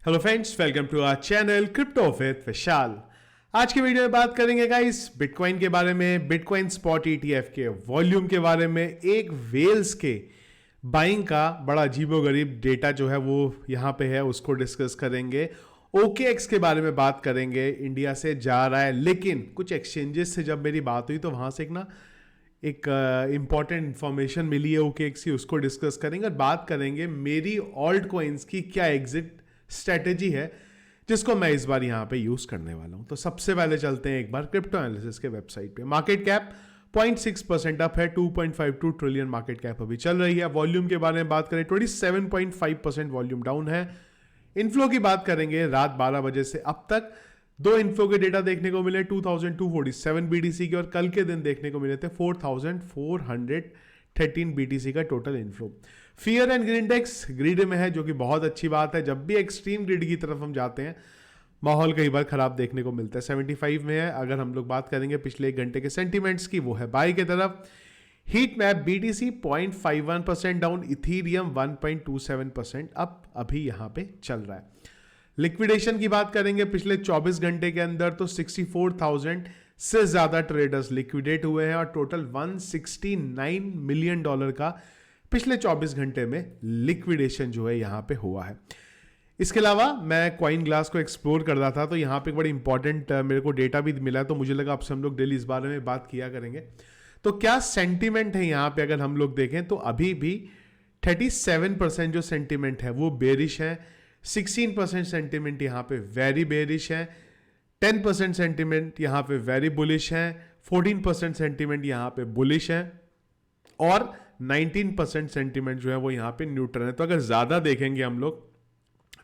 Hello friends, welcome to our channel crypto with Vishal. आज की video में बात करेंगे गाइस बिटकॉइन के बारे में, बिटकॉइन स्पॉट ईटीएफ के वॉल्यूम के बारे में, एक वेल्स के बाइंग का बड़ा अजीबोगरीब डेटा जो है वो यहाँ पे है, उसको डिस्कस करेंगे। OKX के बारे में बात करेंगे, इंडिया से जा रहा है, लेकिन कुछ एक्सचेंजेस से जब मेरी बात हुई तो वहाँ से एक इंपॉर्टेंट इंफॉर्मेशन मिली है OKX की, उसको डिस्कस करेंगे और बात करेंगे मेरी ऑल्ट कॉइन्स की क्या एग्जिट स्ट्रेटेजी है जिसको मैं इस बार यहां पे यूज करने वाला हूं। तो सबसे पहले चलते हैं एक बार क्रिप्टो एनालिसिस के वेबसाइट पे। मार्केट कैप 0.6% अप है, 2.52 ट्रिलियन मार्केट कैप अभी चल रही है। वॉल्यूम के बारे में बात करें 27.5% वॉल्यूम डाउन है। इनफ्लो की बात करेंगे, रात 12 बजे से अब तक दो इन्फ्लो के डेटा देखने को मिले, 2247 BTC के, और कल के दिन देखने को मिले थे 4413 BTC का total inflow. Fear and greed index grid में है, जो कि बहुत अच्छी बात है। जब भी एक्सट्रीम ग्रिड की तरफ हम जाते हैं माहौल कई बार खराब देखने को मिलता है। 75 में है। अगर हम लोग बात करेंगे पिछले एक घंटे के सेंटीमेंट्स की, वो है बाई की तरफ। Heat map BTC 0.51% down, Ethereum 1.27% up अभी यहां पे चल रहा है। लिक्विडेशन की बात करेंगे पिछले 24 घंटे के अंदर तो 64,000 से ज्यादा ट्रेडर्स लिक्विडेट हुए हैं और टोटल $169 मिलियन का पिछले 24 घंटे में लिक्विडेशन जो है यहां पे हुआ है। इसके अलावा मैं कॉइन ग्लास को एक्सप्लोर कर रहा था तो यहां पे एक बड़ी इंपॉर्टेंट मेरे को डेटा भी मिला है, तो मुझे लगा आपसे हम लोग डेली इस बारे में बात किया करेंगे। तो क्या सेंटीमेंट है यहां पे, अगर हम लोग देखें तो अभी भी 37% जो सेंटीमेंट है वो बेरिश है, 16% सेंटीमेंट यहां पे वेरी बेरिश है, 10% सेंटीमेंट यहां पे वेरी बुलिश है, 14% सेंटीमेंट यहां पे बुलिश है और 19% सेंटीमेंट जो है वो यहां पे न्यूट्रल है। तो अगर ज्यादा देखेंगे हम लोग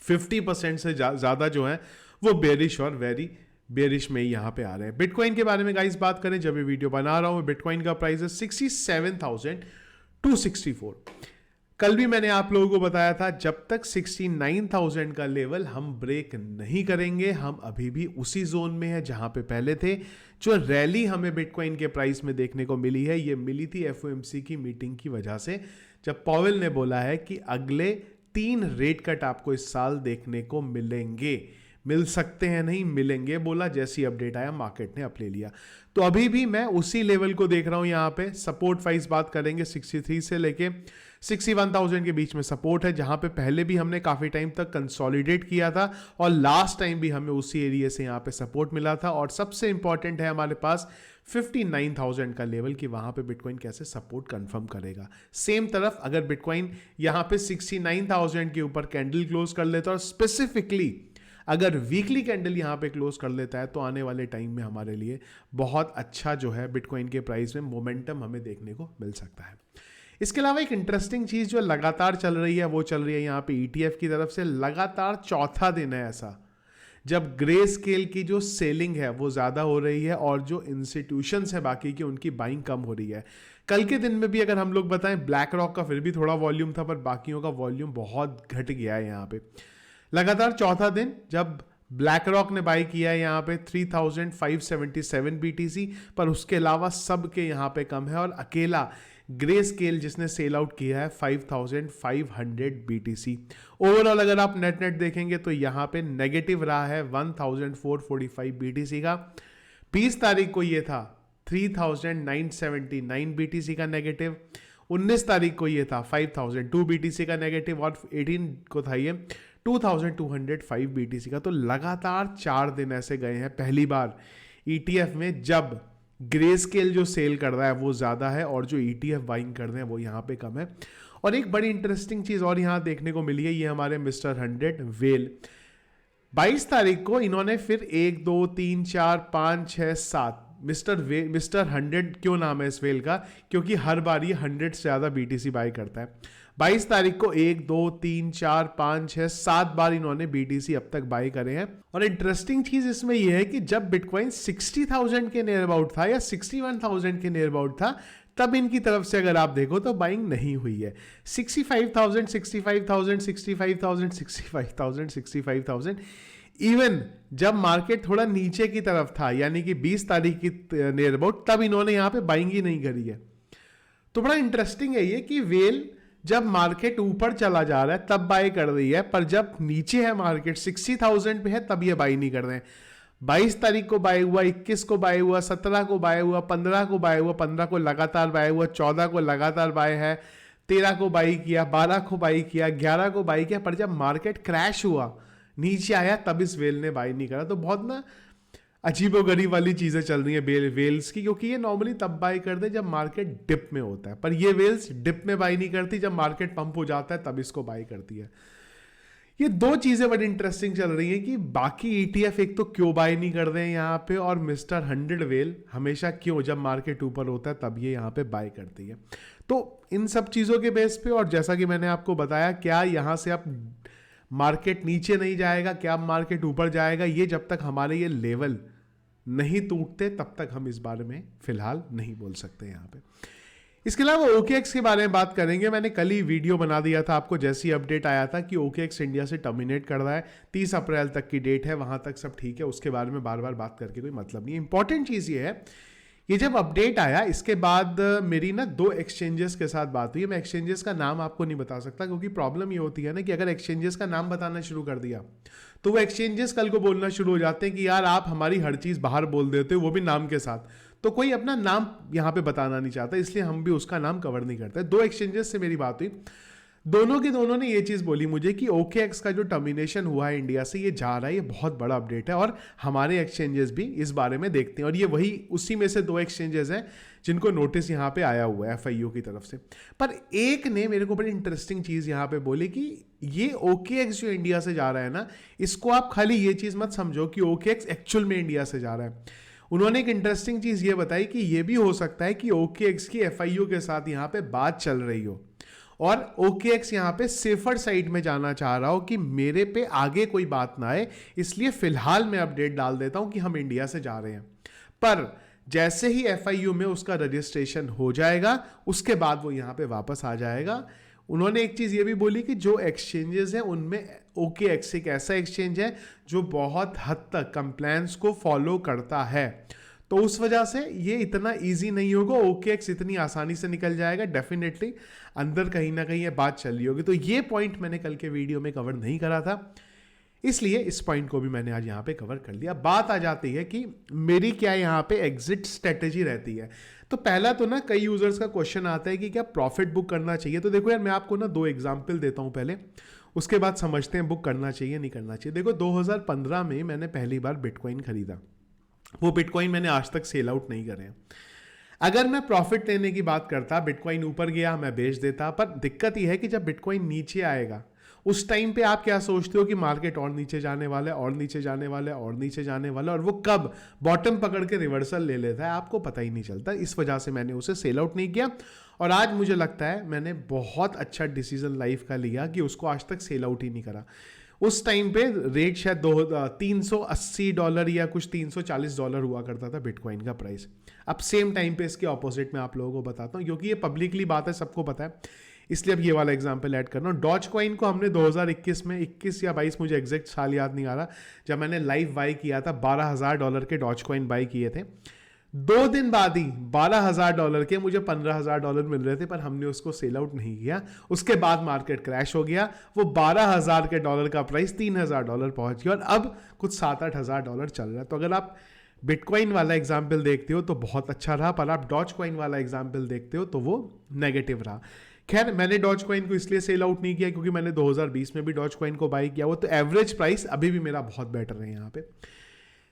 50% से ज्यादा जो है वो बेरिश और वेरी बेरिश में ही यहां पे आ रहे हैं। बिटकॉइन के बारे में गाइस बात करें, जब ये वीडियो बना रहा हूं, बिटकॉइन का प्राइस है 67,264। कल भी मैंने आप लोगों को बताया था जब तक 69,000 का लेवल हम ब्रेक नहीं करेंगे, हम अभी भी उसी जोन में है जहां पे पहले थे। जो रैली हमें बिटकॉइन के प्राइस में देखने को मिली है, ये मिली थी FOMC की मीटिंग की वजह से, जब पॉवेल ने बोला है कि अगले 3 रेट कट आपको इस साल देखने को मिलेंगे। मिल सकते हैं, नहीं मिलेंगे बोला, जैसी अपडेट आया मार्केट ने अप ले लिया। तो अभी भी मैं उसी लेवल को देख रहा हूं यहां पे। सपोर्ट वाइज बात करेंगे 63 से लेके 61,000 के बीच में सपोर्ट है, जहां पे पहले भी हमने काफी टाइम तक कंसोलिडेट किया था और लास्ट टाइम भी हमें उसी एरिया से यहां पे सपोर्ट मिला था। और सबसे इंपॉर्टेंट है हमारे पास 59,000 का लेवल कि वहां पे बिटकॉइन कैसे सपोर्ट कंफर्म करेगा। सेम तरफ अगर बिटकॉइन यहां पे 69,000 के ऊपर कैंडल क्लोज कर लेता है और स्पेसिफिकली अगर वीकली कैंडल यहां पे क्लोज कर लेता है तो आने वाले टाइम में हमारे लिए बहुत अच्छा जो है बिटकॉइन के प्राइस में मोमेंटम हमें देखने को मिल सकता है। इसके अलावा एक इंटरेस्टिंग चीज जो लगातार चल रही है वो चल रही है यहां पे ETF की तरफ से। लगातार चौथा दिन है ऐसा जब ग्रे स्केल की जो सेलिंग है वो ज्यादा हो रही है और जो इंस्टीट्यूशंस है बाकी की उनकी बाइंग कम हो रही है। कल के दिन में भी अगर हम लोग बताएं, ब्लैक रॉक का फिर भी थोड़ा वॉल्यूम था, पर बाकियों का वॉल्यूम बहुत घट गया है यहां पे। लगातार चौथा दिन जब ब्लैक रॉक ने बाई किया है यहां पे 3,577 BTC, पर उसके अलावा सब के यहां पे कम है और अकेला ग्रे स्केल जिसने सेल आउट किया है 5,500 BTC। ओवरऑल अगर आप नेट देखेंगे तो यहां पे नेगेटिव रहा है 1,445 BTC का। 20 तारीख को ये था 3,979 BTC का नेगेटिव, 19 तारीख को ये था 5,002 BTC का नेगेटिव और 18 को था ये 2,205 BTC का। तो लगातार 4 दिन ऐसे गए हैं पहली बार ETF में जब ग्रे स्केल जो सेल कर रहा है वो ज्यादा है और जो ETF बाइंग कर रहे हैं वो यहां पे कम है। और एक बड़ी इंटरेस्टिंग चीज और यहां देखने को मिली है, ये हमारे मिस्टर 100 वेल 22 तारीख को इन्होंने फिर 1 2 3 4 5 6 7 मिस्टर 100 क्यों नाम है इस वेल का, क्योंकि हर बार ये 100 से ज्यादा BTC बाई करता है। 22 तारीख को 1 2 3 4 5 6 7 बार इन्होंने BTC अब तक बाई करे हैं। और इंटरेस्टिंग चीज इसमें यह है कि जब बिटकॉइन 60,000 के नियर अबाउट था या 61,000 के नियर अबाउट था, तब इनकी तरफ से अगर आप देखो तो बाइंग नहीं हुई है। 65,000 65,000 65,000 65,000 65,000 इवन जब मार्केट थोड़ा नीचे की तरफ था यानी कि 20 तारीख की नियर अबाउट, तब इन्होंने यहां पे बाइंग ही नहीं करी है। तो बड़ा इंटरेस्टिंग है ये कि वेल जब मार्केट ऊपर चला जा रहा है तब बाय कर रही है, पर जब नीचे है मार्केट 60,000 पे है तब ये बाय नहीं कर रहे हैं। 22 तारीख को बाय हुआ, 21 को बाय हुआ, 17 को बाय हुआ, 15 को बाय हुआ, 15 को लगातार बाय हुआ, 14 को लगातार बाय है, 13 को बाई किया, 12 को बाई किया, 11 को बाई किया, पर जब मार्केट क्रैश हुआ नीचे आया तब इस वेल ने बाई नहीं करा। तो बहुत ना अजीबोगरीब वाली चीजें चल रही है वेल्स की, क्योंकि ये नॉर्मली तब बाई करते हैं जब मार्केट डिप में होता है, पर ये वेल्स डिप में बाई नहीं करती, जब मार्केट पंप हो जाता है तब इसको बाई करती है। ये दो चीजें बड़ी इंटरेस्टिंग चल रही हैं कि बाकी ETF एक तो क्यों बाय नहीं कर रहे हैं यहाँ पे, और मिस्टर 100 वेल हमेशा क्यों जब मार्केट ऊपर होता है तब ये यहाँ पे बाय करती है। तो इन सब चीजों के बेस पे, और जैसा कि मैंने आपको बताया, क्या यहाँ से आप मार्केट नीचे नहीं जाएगा, क्या मार्केट ऊपर जाएगा, ये जब तक हमारे ये लेवल नहीं टूटते तब तक हम इस बारे में फिलहाल नहीं बोल सकते यहाँ पे। इसके अलावा OKX के बारे में बात करेंगे। मैंने कल ही वीडियो बना दिया था आपको, जैसी अपडेट आया था कि OKX इंडिया से टर्मिनेट कर रहा है, 30 अप्रैल तक की डेट है, वहां तक सब ठीक है, उसके बारे में बार बार बात करके कोई मतलब नहीं है। इंपॉर्टेंट चीज़ ये है, ये जब अपडेट आया इसके बाद मेरी ना 2 एक्सचेंजेस के साथ बात हुई है। मैं एक्सचेंजेस का नाम आपको नहीं बता सकता, क्योंकि प्रॉब्लम ये होती है ना कि अगर एक्सचेंजेस का नाम बताना शुरू कर दिया तो वो एक्सचेंजेस कल को बोलना शुरू हो जाते हैं कि यार आप हमारी हर चीज़ बाहर बोल देते हो, वो भी नाम के साथ। तो कोई अपना नाम यहाँ पे बताना नहीं चाहता, इसलिए हम भी उसका नाम कवर नहीं करते। 2 एक्सचेंजेस से मेरी बात हुई, दोनों ने ये चीज़ बोली मुझे कि OKX का जो टर्मिनेशन हुआ है इंडिया से, ये जा रहा है, ये बहुत बड़ा अपडेट है, और हमारे एक्सचेंजेस भी इस बारे में देखते हैं। और ये वही उसी में से 2 एक्सचेंजेस हैं जिनको नोटिस यहाँ पे आया हुआ है FIO की तरफ से। पर एक ने मेरे को बड़ी इंटरेस्टिंग चीज़ यहाँ पे बोली कि ये OKX जो इंडिया से जा रहा है ना, इसको आप खाली ये चीज़ मत समझो कि OKX एक्चुअल में इंडिया से जा रहा है। उन्होंने एक इंटरेस्टिंग चीज़ ये बताई कि ये भी हो सकता है कि OKX की FIO के साथ यहाँ पे बात चल रही हो, और OKX यहाँ पे सेफर साइड में जाना चाह रहा हो कि मेरे पे आगे कोई बात ना आए, इसलिए फिलहाल मैं अपडेट डाल देता हूं कि हम इंडिया से जा रहे हैं। पर जैसे ही FIO में उसका रजिस्ट्रेशन हो जाएगा उसके बाद वो यहाँ पे वापस आ जाएगा। उन्होंने एक चीज़ ये भी बोली कि जो एक्सचेंजेस हैं उनमें OKX एक ऐसा एक्सचेंज है जो बहुत हद तक कंप्लायंस को फॉलो करता है, तो उस वजह से ये इतना इजी नहीं होगा, OKX इतनी आसानी से निकल जाएगा। डेफिनेटली अंदर कहीं ना कहीं ये बात चल रही होगी। तो ये पॉइंट मैंने कल के वीडियो में कवर नहीं करा था, इसलिए इस पॉइंट को भी मैंने आज यहाँ पे कवर कर लिया। बात आ जाती है कि मेरी क्या यहाँ पे एग्जिट स्ट्रेटेजी रहती है। तो पहला तो ना कई यूजर्स का क्वेश्चन आता है कि क्या प्रॉफिट बुक करना चाहिए। तो देखो यार, मैं आपको ना 2 एग्जाम्पल देता हूँ पहले, उसके बाद समझते हैं बुक करना चाहिए नहीं करना चाहिए। देखो 2015 में मैंने पहली बार बिटकॉइन खरीदा, वो बिटकॉइन मैंने आज तक सेल आउट नहीं करे हैं। अगर मैं प्रॉफिट लेने की बात करता, बिटकॉइन ऊपर गया मैं बेच देता, पर दिक्कत यह है कि जब बिटकॉइन नीचे आएगा उस टाइम पे आप क्या सोचते हो कि मार्केट और नीचे जाने वाला है, और नीचे जाने वाला है, और नीचे जाने वाला है, और वो कब बॉटम पकड़ के रिवर्सल ले लेता है आपको पता ही नहीं चलता। इस वजह से मैंने उसे सेल आउट नहीं किया, और आज मुझे लगता है मैंने बहुत अच्छा डिसीजन लाइफ का लिया कि उसको आज तक सेल आउट ही नहीं करा। उस टाइम पे रेट शायद $380 या कुछ $340 हुआ करता था बिटकॉइन का प्राइस। अब सेम टाइम पे इसके ऑपोजिट में आप लोगों को बताता हूँ, क्योंकि ये पब्लिकली बात है, सबको पता है, इसलिए अब ये वाला एग्जांपल ऐड करना। डॉज कॉइन को हमने 2021 में 21 या 22, मुझे एग्जैक्ट साल याद नहीं आ रहा, जब मैंने लाइव बाई किया था, $12,000 के डॉज कॉइन बाई किए थे। 2 दिन बाद ही $12,000 के मुझे $15,000 मिल रहे थे, पर हमने उसको सेल आउट नहीं किया। उसके बाद मार्केट क्रैश हो गया, वो $12,000 का प्राइस $3,000 पहुंच गया, और अब कुछ $7-8,000 चल रहा है। तो अगर आप बिटकॉइन वाला एग्जाम्पल देखते हो तो बहुत अच्छा रहा, पर आप डॉज कॉइन वाला एग्जाम्पल देखते हो तो वो नेगेटिव रहा। खैर, मैंने डॉज कॉइन को इसलिए सेल आउट नहीं किया क्योंकि मैंने 2020 में भी डॉज कॉइन को बाई किया, वो तो एवरेज प्राइस अभी भी मेरा बहुत बेटर है। यहाँ पे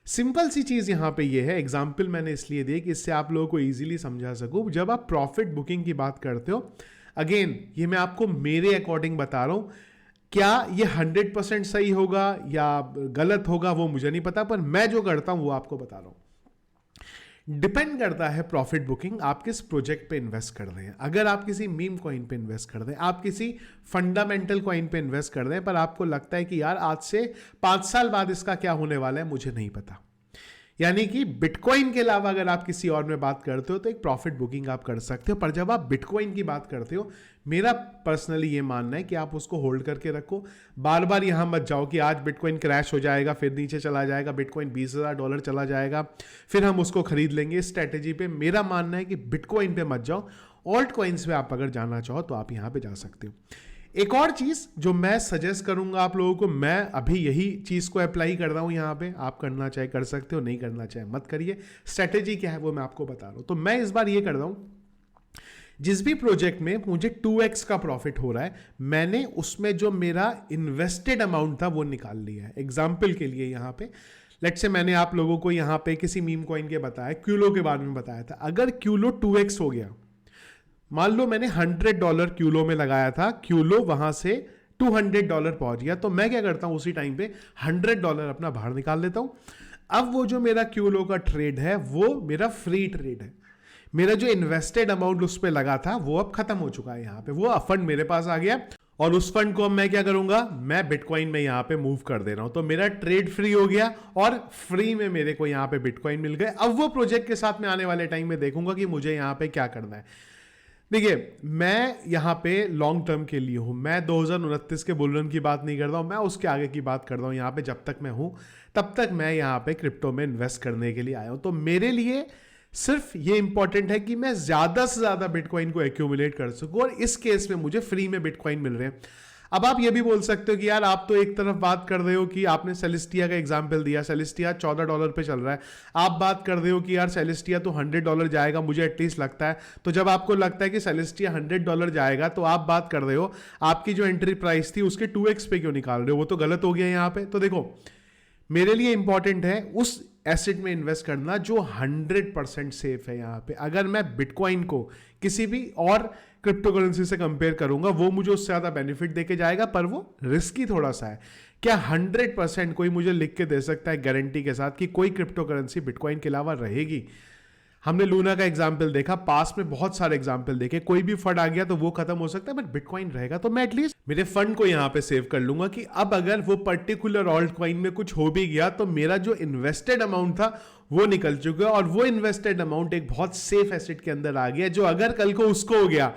सिंपल सी चीज़ यहाँ पे ये है, एग्जाम्पल मैंने इसलिए दिया कि इससे आप लोगों को इजीली समझा सकूँ। जब आप प्रॉफिट बुकिंग की बात करते हो, अगेन ये मैं आपको मेरे अकॉर्डिंग बता रहा हूँ, क्या ये 100% सही होगा या गलत होगा वो मुझे नहीं पता, पर मैं जो करता हूँ वो आपको बता रहा हूँ। डिपेंड करता है प्रॉफिट बुकिंग आप किस प्रोजेक्ट पे इन्वेस्ट कर रहे हैं। अगर आप किसी मीम कॉइन पे इन्वेस्ट कर रहे हैं, आप किसी फंडामेंटल कॉइन पे इन्वेस्ट कर रहे हैं, पर आपको लगता है कि यार आज से 5 साल बाद इसका क्या होने वाला है मुझे नहीं पता, यानी कि बिटकॉइन के अलावा अगर आप किसी और में बात करते हो तो एक प्रॉफिट बुकिंग आप कर सकते हो। पर जब आप बिटकॉइन की बात करते हो, मेरा पर्सनली ये मानना है कि आप उसको होल्ड करके रखो। बार बार यहां मत जाओ कि आज बिटकॉइन क्रैश हो जाएगा, फिर नीचे चला जाएगा, बिटकॉइन $20,000 चला जाएगा, फिर हम उसको खरीद लेंगे। इस स्ट्रैटेजी पे मेरा मानना है कि बिटकॉइन पे मत जाओ, ऑल्ट कॉइन्स पे आप अगर जाना चाहो तो आप यहां पे जा सकते हो। एक और चीज जो मैं सजेस्ट करूंगा आप लोगों को, मैं अभी यही चीज को अप्लाई कर रहा हूं यहां पे, आप करना चाहे कर सकते हो, नहीं करना चाहे मत करिए। स्ट्रेटेजी क्या है वो मैं आपको बता रहा हूं। तो मैं इस बार ये कर रहा हूं, जिस भी प्रोजेक्ट में मुझे 2x का प्रॉफिट हो रहा है, मैंने उसमें जो मेरा इन्वेस्टेड अमाउंट था वो निकाल लिया है। एग्जाम्पल के लिए यहां पे लेट्स से मैंने आप लोगों को यहां पे किसी मीम कॉइन के बताया, क्यूलो के बारे में बताया था। अगर क्यूलो 2x हो गया, मान लो मैंने $100 क्यूलो में लगाया था, क्यूलो वहां से $200 पहुंच गया, तो मैं क्या करता हूं उसी टाइम पे $100 अपना बाहर निकाल लेता हूं। अब वो जो मेरा क्यूलो का ट्रेड है वो मेरा फ्री ट्रेड है। मेरा जो इन्वेस्टेड अमाउंट उस पर लगा था वो अब खत्म हो चुका है। यहां पे वो फंड मेरे पास आ गया और उस फंड को अब मैं क्या करूंगा, मैं बिटकॉइन में यहां पे मूव कर दे रहा हूं। तो मेरा ट्रेड फ्री हो गया और फ्री में मेरे को यहां पे बिटकॉइन मिल गए। अब वो प्रोजेक्ट के साथ में आने वाले टाइम में देखूंगा कि मुझे यहां पे क्या करना है। देखिए, मैं यहां पे लॉन्ग टर्म के लिए हूं, मैं 2029 के बुल रन की बात नहीं कर रहा हूं, मैं उसके आगे की बात कर रहा हूं। यहां पे जब तक मैं हूं तब तक मैं यहां पे क्रिप्टो में इन्वेस्ट करने के लिए आया हूं। तो मेरे लिए सिर्फ ये इंपॉर्टेंट है कि मैं ज्यादा से ज्यादा बिटकॉइन को एक्यूमुलेट कर सकूं, और इस केस में मुझे फ्री में बिटकॉइन मिल रहे हैं। अब आप ये भी बोल सकते हो कि यार आप तो एक तरफ बात कर रहे हो कि आपने सेलेस्टिया का एग्जांपल दिया, सेलेस्टिया $14 पे चल रहा है, आप बात कर रहे हो कि यार सेलेस्टिया तो $100 जाएगा, मुझे एटलीस्ट लगता है। तो जब आपको लगता है कि सेलेस्टिया $100 जाएगा तो आप बात कर रहे हो आपकी जो एंट्री प्राइस थी उसके 2x पे क्यों निकाल रहे हो, वो तो गलत हो गया यहां पे। तो देखो, मेरे लिए इंपॉर्टेंट है उस एसेट में इन्वेस्ट करना जो 100% सेफ है। यहां पे अगर मैं बिटकॉइन को किसी भी और क्रिप्टो करेंसी से कंपेयर करूंगा, वो मुझे उससे ज्यादा बेनिफिट देके जाएगा, पर वो रिस्की थोड़ा सा है। क्या 100% कोई मुझे लिख के दे सकता है गारंटी के साथ कि कोई क्रिप्टो करेंसी बिटकॉइन के अलावा रहेगी? हमने लूना का एग्जाम्पल देखा, पास में बहुत सारे एग्जाम्पल देखे, कोई भी फंड आ गया तो वो खत्म हो सकता है, बट बिटकॉइन रहेगा। तो मैं एटलीस्ट मेरे फंड को यहां पे सेव कर लूंगा कि अब अगर वो पर्टिकुलर ऑल्ट कॉइन में कुछ हो भी गया तो मेरा जो इन्वेस्टेड अमाउंट था वो निकल चुका है, और वो इन्वेस्टेड अमाउंट एक बहुत सेफ एसेट के अंदर आ गया, जो अगर कल को उसको हो गया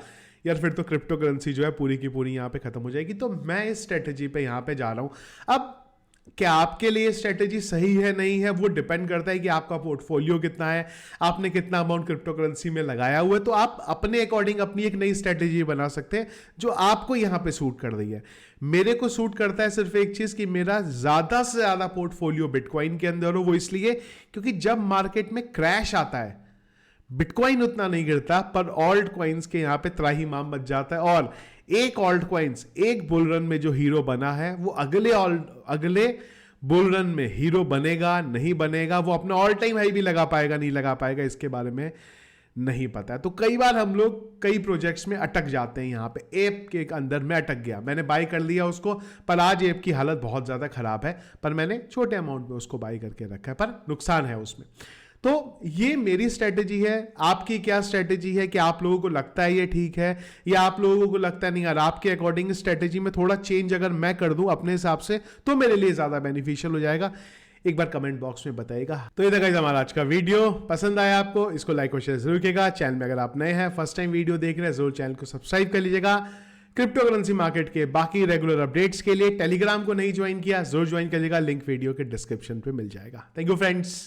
यार फिर तो क्रिप्टो करेंसी जो है पूरी की पूरी यहां पे खत्म हो जाएगी। तो मैं इस स्ट्रेटेजी पे यहां पे जा रहा हूं। अब क्या आपके लिए स्ट्रेटेजी सही है नहीं है वो डिपेंड करता है कि आपका पोर्टफोलियो कितना है, आपने कितना अमाउंट क्रिप्टो करेंसी में लगाया हुआ है। तो आप अपने अकॉर्डिंग अपनी एक नई स्ट्रेटेजी बना सकते हैं जो आपको यहां पे सूट कर रही है। मेरे को सूट करता है सिर्फ एक चीज कि मेरा ज्यादा से ज्यादा पोर्टफोलियो बिटकॉइन के अंदर हो। वो इसलिए क्योंकि जब मार्केट में क्रैश आता है बिटकॉइन उतना नहीं गिरता, पर ऑल्ट कॉइन्स के यहां पे त्राहिमाम मच जाता है। और एक ऑल्ट कॉइन्स एक बुल रन में जो हीरो बना है वो अगले बुल रन में हीरो बनेगा नहीं बनेगा, वो अपना ऑल टाइम हाई भी लगा पाएगा नहीं लगा पाएगा, इसके बारे में नहीं पता है। तो कई बार हम लोग कई प्रोजेक्ट्स में अटक जाते हैं। यहां पे एप के अंदर मैं अटक गया, मैंने बाय कर लिया उसको, पर आज एप की हालत बहुत ज्यादा खराब है, पर मैंने छोटे अमाउंट में उसको बाय करके रखा है, पर नुकसान है उसमें। तो ये मेरी स्ट्रेटेजी है। आपकी क्या स्ट्रेटेजी है? कि आप लोगों को लगता है ये ठीक है, या आप लोगों को लगता है नहीं यार आपके अकॉर्डिंग स्ट्रेटेजी में थोड़ा चेंज अगर मैं कर दूं अपने हिसाब से तो मेरे लिए ज्यादा बेनिफिशियल हो जाएगा? एक बार कमेंट बॉक्स में बताइएगा। तो ये था गाइस हमारा आज का वीडियो, पसंद आया आपको इसको लाइक और शेयर जरूर कीजिएगा। चैनल में अगर आप नए हैं, फर्स्ट टाइम वीडियो देख रहे हैं, जरूर चैनल को सब्सक्राइब कर लीजिएगा। क्रिप्टो करेंसी मार्केट के बाकी रेगुलर अपडेट्स के लिए टेलीग्राम को नहीं ज्वाइन किया, जरूर ज्वाइन करिएगा, लिंक वीडियो के डिस्क्रिप्शन पे मिल जाएगा। Thank you friends.